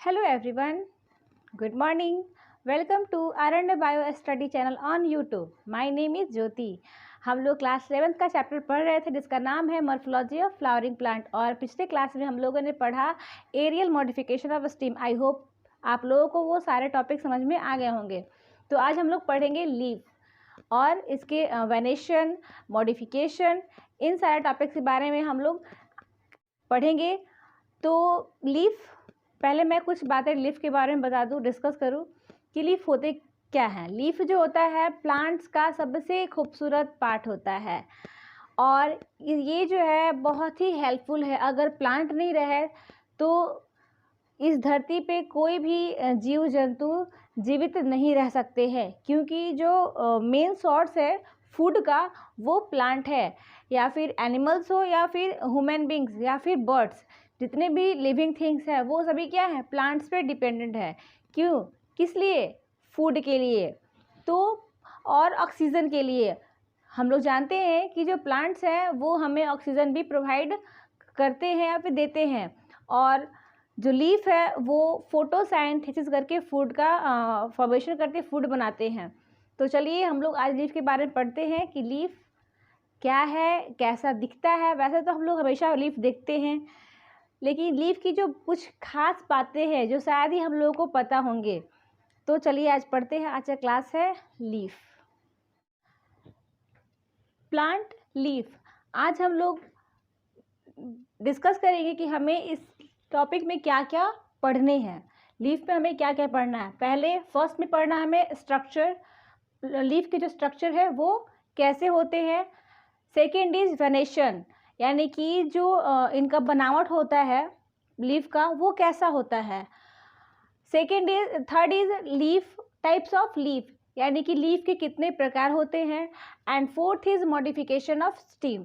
Hello everyone, good morning. Welcome to Aranya Bio Study channel on YouTube. My name is Jyoti. हम लोग class 11th का chapter पढ़ रहे थे जिसका नाम है मॉर्फोलॉजी ऑफ फ्लावरिंग प्लांट और पिछले क्लास में हम लोगों ने पढ़ा aerial modification of steam. I hope आप लोगों को वो सारे टॉपिक समझ में आ गए होंगे। तो आज हम लोग पढ़ेंगे लीफ और इसके वेनेशन, मॉडिफिकेशन, इन सारे टॉपिक्स के बारे में हम लोग पढ़ेंगे। तो लीफ, पहले मैं कुछ बातें लीफ के बारे में बता दूं, डिस्कस करूं कि लीफ होते क्या हैं। लीफ जो होता है प्लांट्स का सबसे खूबसूरत पार्ट होता है और ये जो है बहुत ही हेल्पफुल है। अगर प्लांट नहीं रहे तो इस धरती पे कोई भी जीव जंतु जीवित नहीं रह सकते हैं, क्योंकि जो मेन सोर्स है फूड का वो प्लांट है, या फिर एनिमल्स हो या फिर ह्यूमन बींग्स या फिर बर्ड्स, जितने भी लिविंग थिंग्स हैं वो सभी क्या है, प्लांट्स पे डिपेंडेंट है। क्यों, किस लिए? फूड के लिए तो, और ऑक्सीजन के लिए। हम लोग जानते हैं कि जो प्लांट्स हैं वो हमें ऑक्सीजन भी प्रोवाइड करते हैं या फिर देते हैं, और जो लीफ है वो फोटोसाइंथेसिस करके फूड का फॉर्मेशन करके फूड बनाते हैं। तो चलिए हम लोग आज लीफ के बारे में पढ़ते हैं कि लीफ क्या है, कैसा दिखता है। वैसे तो हम लोग हमेशा लीफ देखते हैं, लेकिन लीफ की जो कुछ खास बातें हैं जो शायद ही हम लोगों को पता होंगे। तो चलिए आज पढ़ते हैं। आज का क्लास है लीफ, प्लांट लीफ। आज हम लोग डिस्कस करेंगे कि हमें इस टॉपिक में क्या क्या पढ़ने हैं। लीफ में हमें क्या क्या पढ़ना है। पहले फर्स्ट में पढ़ना है हमें स्ट्रक्चर, लीफ के जो स्ट्रक्चर है वो कैसे होते हैं। सेकेंड इज वेनेशन, यानी कि जो इनका बनावट होता है लीफ का वो कैसा होता है। Third is leaf, types of leaf, यानी कि लीफ के कितने प्रकार होते हैं। And fourth is modification of steam.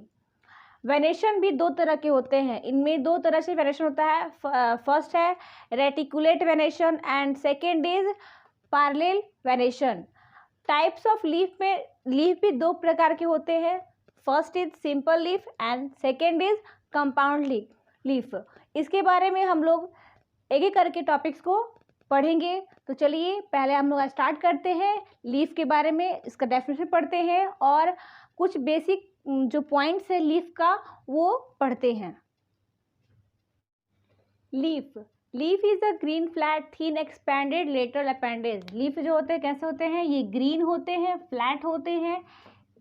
Venation भी दो तरह के होते हैं, इनमें दो तरह से वेनेशन होता है। फर्स्ट है reticulate venation and second is parallel venation. Types of leaf में लीफ भी दो प्रकार के होते हैं। First is simple leaf and second is compound leaf. इसके बारे में हम लोग एक एक करके टॉपिक्स को पढ़ेंगे। तो चलिए पहले हम लोग स्टार्ट करते हैं लीफ के बारे में, इसका डेफिनेशन पढ़ते हैं और कुछ बेसिक जो पॉइंट्स है लीफ का वो पढ़ते हैं। Leaf, leaf is a green flat thin expanded lateral appendage. Leaf जो होते हैं कैसे होते हैं, ये ग्रीन होते हैं, फ्लैट होते हैं,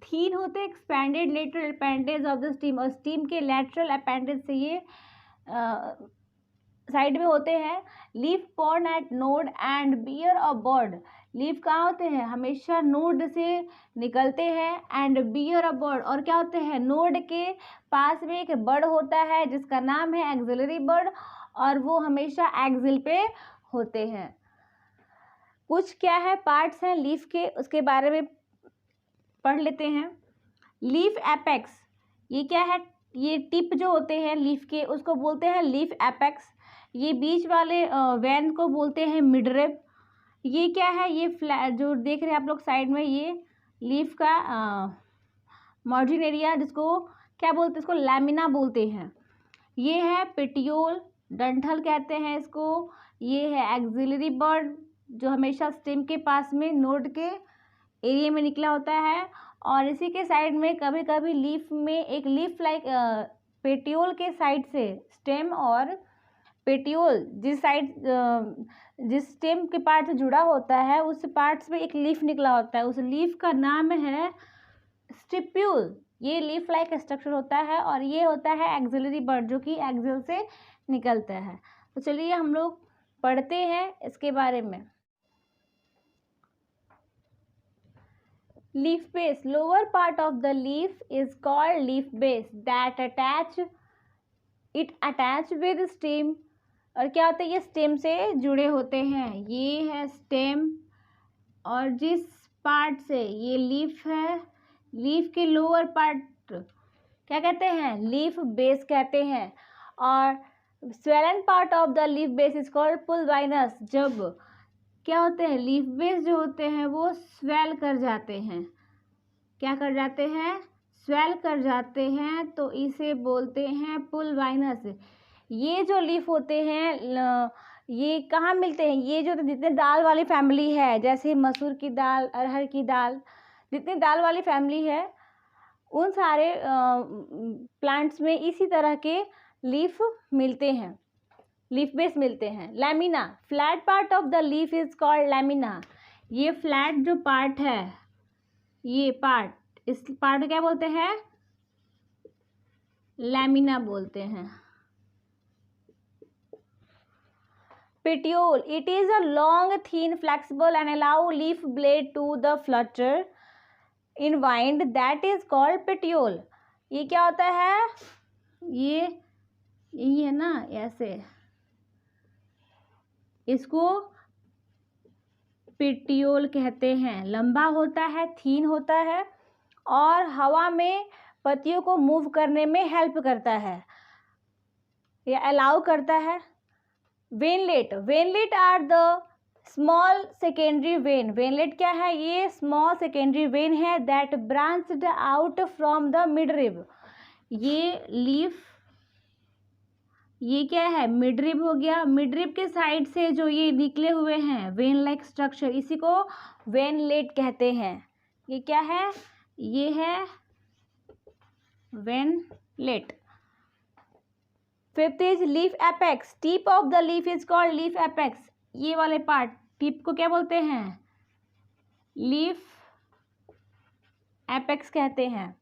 थीन होते हैं, expanded lateral appendage of the steam, और स्टीम के लेटरल अपेंडेज से ये साइड में होते हैं। Leaf form eight node and bear a bird. Leaf कहाँ होते हैं, हमेशा नोड से निकलते हैं। एंड बियर अ बर्ड, और क्या होते हैं, नोड के पास में एक बर्ड होता है जिसका नाम है एक्सिलरी बर्ड, और वो हमेशा एक्सिल पे होते हैं। कुछ क्या है पार्ट्स हैं लीफ के, उसके बारे में पढ़ लेते हैं। लीफ एपेक्स, ये क्या है, ये टिप जो होते हैं लीफ के उसको बोलते हैं लीफ एपेक्स। ये बीच वाले वैन को बोलते हैं मिडरिब। ये क्या है, ये फ्लैट जो देख रहे हैं आप लोग साइड में, ये लीफ का मार्जिन एरिया, जिसको क्या बोलते हैं, इसको लैमिना बोलते हैं। ये है पेटियोल, डंठल कहते हैं इसको। ये है एक्सिलरी बर्ड जो हमेशा स्टेम के पास में नोड के एरिया में निकला होता है। और इसी के साइड में कभी कभी लीफ में एक लीफ लाइक पेटियोल के साइड से स्टेम, और पेटियोल जिस साइड जिस स्टेम के पार्ट से जुड़ा होता है उस पार्ट में एक लीफ निकला होता है, उस लीफ का नाम है स्टिप्यूल। ये लीफ लाइक स्ट्रक्चर होता है और ये होता है एक्सिलरी बर्ड जो कि एक्सिल से निकलता है। तो चलिए हम लोग पढ़ते हैं इसके बारे में। Leaf base, lower part of the leaf is called leaf base that it attach with stem। और क्या होता है, ये स्टेम से जुड़े होते हैं। ये है स्टेम, और जिस पार्ट से ये लीफ है, लीफ के लोअर पार्ट क्या कहते हैं, लीफ बेस कहते हैं। और swollen part of the leaf base is called pulvinus. जब क्या होते हैं, लीफ बेस जो होते हैं वो स्वेल कर जाते हैं, क्या कर जाते हैं, स्वेल कर जाते हैं, तो इसे बोलते हैं पुलवाइनस। ये जो लीफ होते हैं ये कहाँ मिलते हैं? ये जो जितने दाल वाली फैमिली है, जैसे मसूर की दाल, अरहर की दाल, जितनी दाल वाली फैमिली है उन सारे प्लांट्स में इसी तरह के लीफ मिलते हैं, लीफ बेस मिलते हैं। Lamina, flat part of the leaf is called lamina. ये फ्लैट जो पार्ट है, ये पार्ट, इस पार्ट को क्या बोलते हैं? लैमिना बोलते हैं। Petiole, it is a long, thin, flexible and allow leaf blade to the flutter in wind, that is called petiole. ये क्या होता है? ये है ना, ऐसे, इसको पेटियोल कहते हैं। लंबा होता है, थीन होता है और हवा में पत्तियों को मूव करने में हेल्प करता है या अलाउ करता है। Veinlet, veinlet are the small secondary vein. Veinlet क्या है? ये स्मॉल सेकेंडरी वेन है that branched out from the midrib. ये लीफ, ये क्या है? मिडरिब हो गया। मिडरिब के साइड से जो ये निकले हुए हैं वेन लाइक स्ट्रक्चर, इसी को वेनलेट कहते हैं। ये क्या है? ये है veinlet. Fifth is leaf apex. Tip of the leaf is called leaf apex. ये वाले पार्ट, टिप को क्या बोलते हैं? लीफ एपेक्स कहते हैं।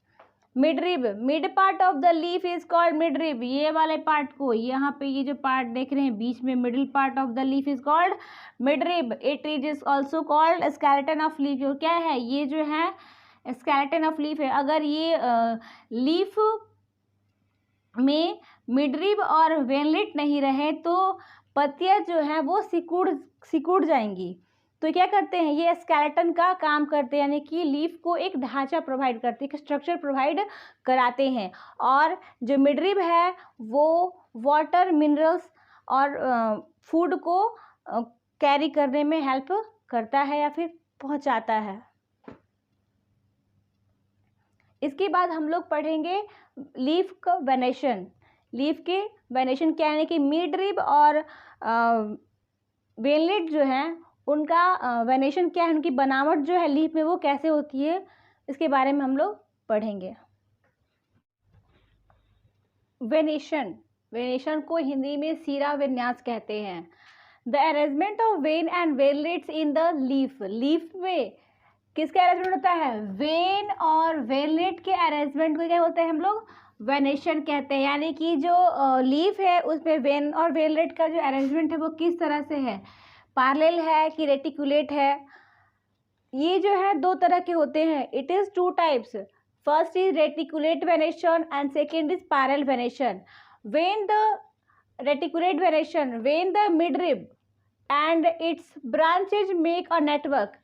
Midrib, mid part of the leaf is called midrib. ये वाले पार्ट को, यहाँ पे ये जो पार्ट देख रहे हैं बीच में, middle part of the leaf is called midrib. It is also called skeleton of leaf. और क्या है? ये जो है स्केलेटन ऑफ लीफ है। अगर ये लीफ में मिडरिब और वेनलेट नहीं रहे तो पत्तियां जो हैं वो सिकुड़ जाएंगी। तो क्या करते हैं? ये स्केलेटन का काम करते हैं, यानी कि लीफ को एक ढांचा प्रोवाइड करते हैं, एक स्ट्रक्चर प्रोवाइड कराते हैं। और जो मिडरिब है वो वाटर, मिनरल्स और फूड को कैरी करने में हेल्प करता है या फिर पहुंचाता है। इसके बाद हम लोग पढ़ेंगे लीफ का वेनेशन। लीफ के वेनेशन क्या है कि मिडरिब और वेनलेट जो हैं उनका वेनेशन क्या है, उनकी बनावट जो है लीफ में वो कैसे होती है, इसके बारे में हम लोग पढ़ेंगे। वेनेशन, वेनेशन को हिंदी में सीरा विन्यास कहते हैं। The arrangement of when and veinlets in the leaf. Leaf में किसका अरेंजमेंट होता है? वेन और वेनलेट के अरेंजमेंट को क्या बोलते हैं हम लोग? वेनेशन कहते हैं। यानी कि जो लीफ है उसमें वेन और वेनलेट का जो अरेंजमेंट है वो किस तरह से है, पैरेलल है कि रेटिकुलेट है। ये जो है दो तरह के होते हैं। It is two types. First is reticulate venation and second is parallel venation. When the reticulate venation, when the midrib and it's branches make a network.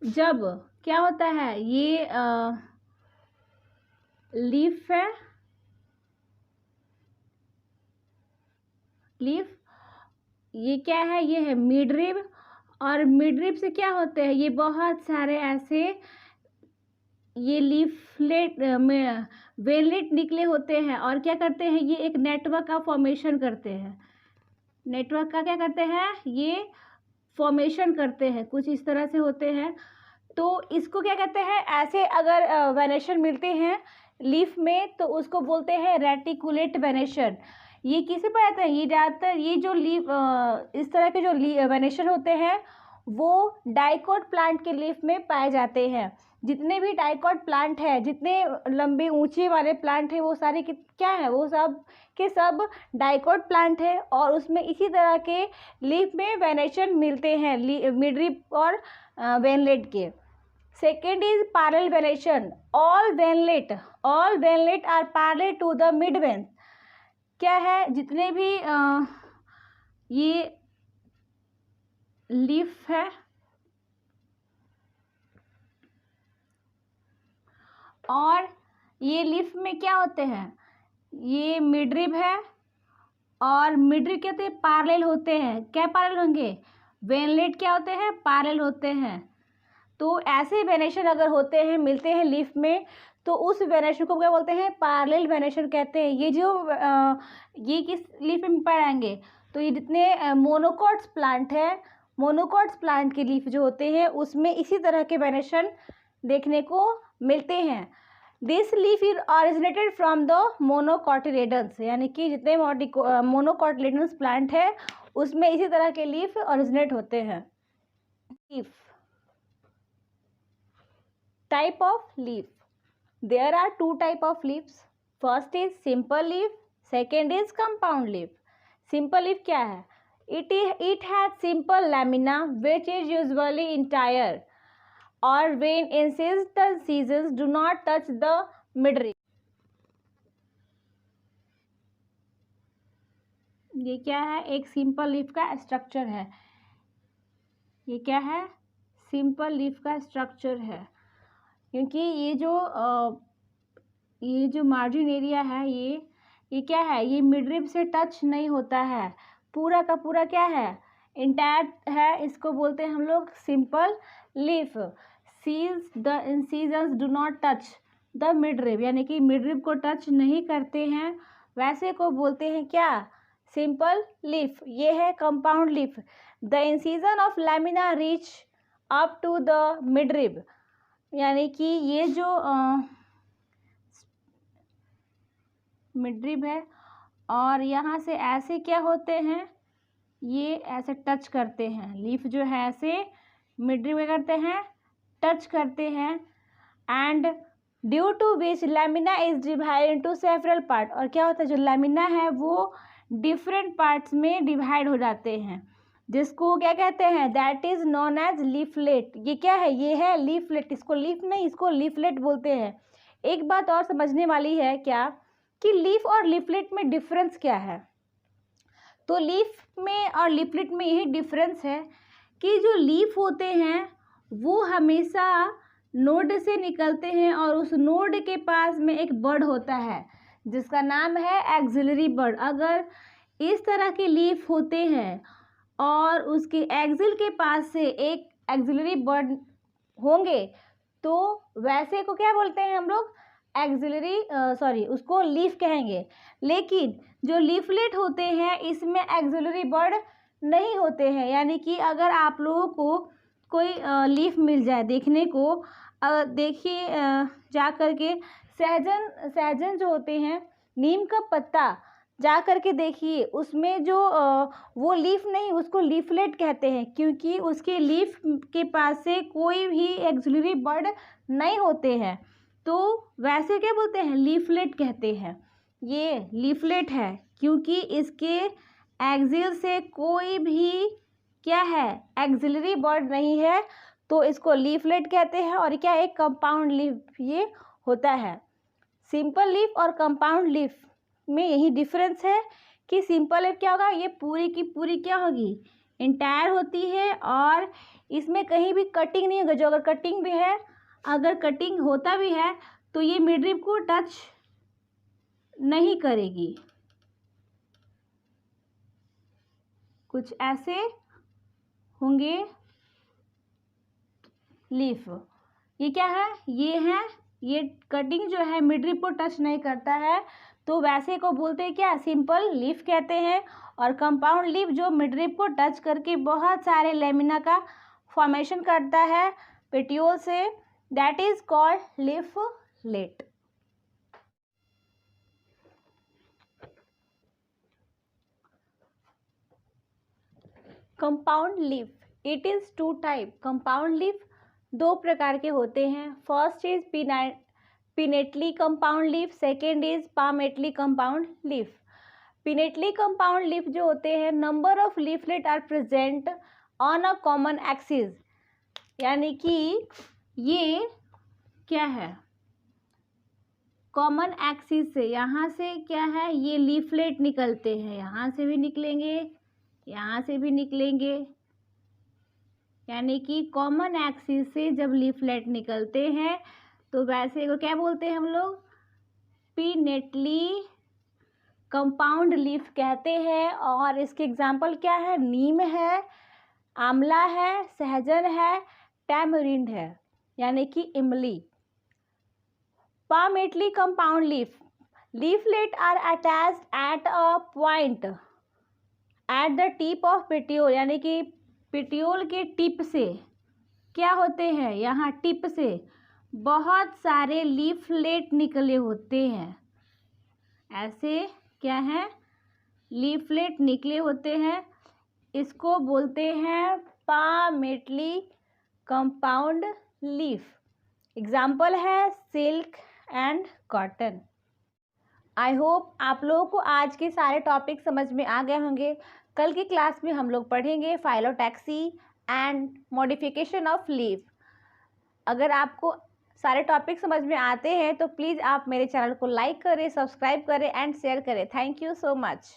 जब क्या होता है, ये लीफ है, लीफ, ये क्या है? ये है मिडरिब। और मिडरिब से क्या होते हैं? ये बहुत सारे ऐसे ये लीफलेट में वेनलेट निकले होते हैं और क्या करते हैं? ये एक नेटवर्क का फॉर्मेशन करते हैं। नेटवर्क का क्या करते हैं? ये फॉर्मेशन करते हैं, कुछ इस तरह से होते हैं। तो इसको क्या कहते हैं? ऐसे अगर वेनेशन मिलते हैं लीफ में तो उसको बोलते हैं रेटिकुलेट वेनेशन। ये किसे पाया जाता है? ये ज़्यादातर ये जो लीफ इस तरह के जो वेनेशन होते हैं वो डाइकोट प्लांट के लीफ में पाए जाते हैं। जितने भी डाइकोट प्लांट है, जितने लंबे ऊंचे वाले प्लांट है, वो सारे क्या है? वो सब के सब डाइकोट प्लांट है और उसमें इसी तरह के लीफ में वेनेशन मिलते हैं मिडरिब और वेनलेट के। Second is parallel venation. All veinlet are parallel to the mid vein. क्या है? जितने भी ये लीफ है और ये लीफ में क्या होते हैं? ये मिडरिब है और मिडरिब कहते हैं पैरेलल होते हैं। क्या पैरेलल होंगे? वेनलेट क्या होते हैं? पैरेलल होते हैं। तो ऐसे वेनेशन अगर होते हैं, मिलते हैं लीफ में, तो उस वेनेशन को क्या बोलते हैं? पैरेलल वेनेशन कहते हैं। ये जो ये किस लीफ में पाएंगे? तो ये जितने मोनोकॉट्स प्लांट है, मोनोकॉट्स प्लांट के लीफ जो होते हैं उसमें इसी तरह के वेरिएशन देखने को मिलते हैं। This leaf is originated from the monocotyledons, यानी कि जितने मोनोकॉटिलेडन्स प्लांट है उसमें इसी तरह के लीफ ऑरिजिनेट होते हैं। Leaf, type of leaf, there are two type of leaves. First is simple leaf, second is compound leaf. Simple leaf क्या है? It has simple lamina which is usually entire, or when incised the incisors do not touch the midrib. ये क्या है? एक simple leaf का structure है। ये क्या है? सिंपल लीफ का स्ट्रक्चर है, क्योंकि ये जो मार्जिन एरिया है ये क्या है? ये मिडरिब से टच नहीं होता है, पूरा का पूरा क्या है? इंटैक्ट है। इसको बोलते हैं हम लोग सिंपल लीफ। सीज the incisions do not touch the midrib, यानी कि मिडरिब को टच नहीं करते हैं, वैसे को बोलते हैं क्या? Simple leaf. ये है compound leaf. The incision of lamina reach up to the midrib, यानी कि ये जो मिडरिब है और यहाँ से ऐसे क्या होते हैं? ये ऐसे टच करते हैं, लीफ जो है ऐसे मिडरिब में करते हैं, टच करते हैं। And due to which lamina is divide into several part, और क्या होता है? जो लैमिना है वो डिफरेंट पार्ट्स में डिवाइड हो जाते हैं, जिसको क्या कहते हैं? That is known as leaflet. ये क्या है? ये है लीफलेट। इसको लीफ नहीं, इसको लीफलेट बोलते हैं। एक बात और समझने वाली है क्या, कि लीफ और लीफलेट में डिफरेंस क्या है? तो लीफ में और लीफलेट में यही डिफरेंस है कि जो लीफ होते हैं वो हमेशा नोड से निकलते हैं और उस नोड के पास में एक बड होता है जिसका नाम है एक्सिलरी बड। अगर इस तरह के लीफ होते हैं और उसके एक्सिल के पास से एक एक्सिलरी बड होंगे तो वैसे को क्या बोलते हैं हम लोग? एक्सिलरी उसको लीफ कहेंगे। लेकिन जो लीफलेट होते हैं इसमें एक्सिलरी बड नहीं होते हैं, यानी कि अगर आप लोगों को कोई लीफ मिल जाए देखने को, देखिए जा कर के सहजन जो होते हैं, नीम का पत्ता जा कर के देखिए, उसमें जो वो लीफ नहीं, उसको लीफलेट कहते हैं, क्योंकि उसके लीफ के पास से कोई भी एक्सिलरी बड नहीं होते हैं, तो वैसे क्या बोलते हैं? लीफलेट कहते हैं। ये लीफलेट है क्योंकि इसके एक्सिल से कोई भी क्या है? एक्सिलरी बड नहीं है, तो इसको लीफलेट कहते हैं। और क्या? एक कंपाउंड लीफ ये होता है। सिंपल लीफ और कंपाउंड लीफ में यही डिफरेंस है कि सिंपल लीफ क्या होगा? ये पूरी की पूरी क्या होगी? इंटायर होती है, और इसमें कहीं भी कटिंग नहीं होगा। जो अगर कटिंग भी है, अगर कटिंग होता भी है तो ये मिडरिब को टच नहीं करेगी। कुछ ऐसे होंगे लीफ। ये क्या है? ये कटिंग जो है मिडरिब को टच नहीं करता है, तो वैसे को बोलते हैं क्या? सिंपल लीफ कहते हैं। और कंपाउंड लीफ जो मिडरिब को टच करके बहुत सारे लेमिना का फॉर्मेशन करता है पेटियोल से, that is called leaflet. Compound leaf, it is two type. Compound leaf दो प्रकार के होते हैं। First is pinnately compound leaf, second is palmately compound leaf. Pinnately compound leaf जो होते हैं, number of leaflet are present on a common axis, यानी कि ये क्या है? कॉमन एक्सिस से, यहाँ से क्या है? ये लीफलेट निकलते हैं, यहाँ से भी निकलेंगे, यहाँ से भी निकलेंगे, यानी कि कॉमन एक्सिस से जब लीफलेट निकलते हैं तो वैसे को क्या बोलते हैं हम लोग? पिनेटली कंपाउंड लीफ कहते हैं। और इसके एग्जाम्पल क्या है? नीम है, आंवला है, सहजन है, टैमरिंड है, यानी कि इमली। Palmately compound leaf, leaflet are attached at a point at the tip of petiole, यानी कि पेटियोल के टिप से क्या होते हैं, यहाँ टिप से बहुत सारे लीफलेट निकले होते हैं। ऐसे क्या है, लीफलेट निकले होते हैं। इसको बोलते हैं पामेटली कंपाउंड लीफ। एग्जाम्पल है silk and cotton. I hope आप लोगों को आज के सारे टॉपिक समझ में आ गए होंगे। कल की क्लास में हम लोग पढ़ेंगे phyllotaxy and modification of leaf. अगर आपको सारे टॉपिक समझ में आते हैं तो प्लीज़ आप मेरे चैनल को लाइक करें, सब्सक्राइब करें एंड शेयर करें। Thank you so much.